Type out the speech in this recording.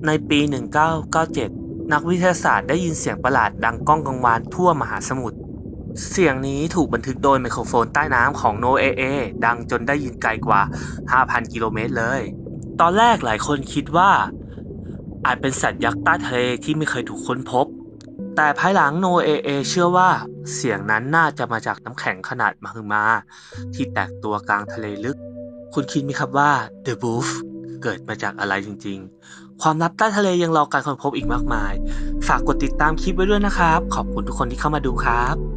ในปี 1997 นักวิทยาศาสตร์ได้ยินเสียงประหลาดดังก้องกังวานทั่วมหาสมุทร เสียงนี้ถูกบันทึกโดยไมโครโฟนใต้น้ำของ NOAA ดังจนได้ยินไกลกว่า 5,000 กิโลเมตรเลย ตอนแรกหลายคนคิดว่าอาจเป็นสัตว์ยักษ์ใต้ทะเลที่ไม่เคยถูกค้นพบ แต่ภายหลัง NOAA เชื่อว่าเสียงนั้นน่าจะมาจากน้ำแข็งขนาดมหึมาที่แตกตัวกลางทะเลลึก คุณคิดไหมครับว่า The Wolf เกิดมาจากอะไรจริงๆ ความลับใต้ทะเลยังรอการค้นพบอีกมากมาย ฝากกดติดตามคลิปไว้ด้วยนะครับ ขอบคุณทุกคนที่เข้ามาดูครับ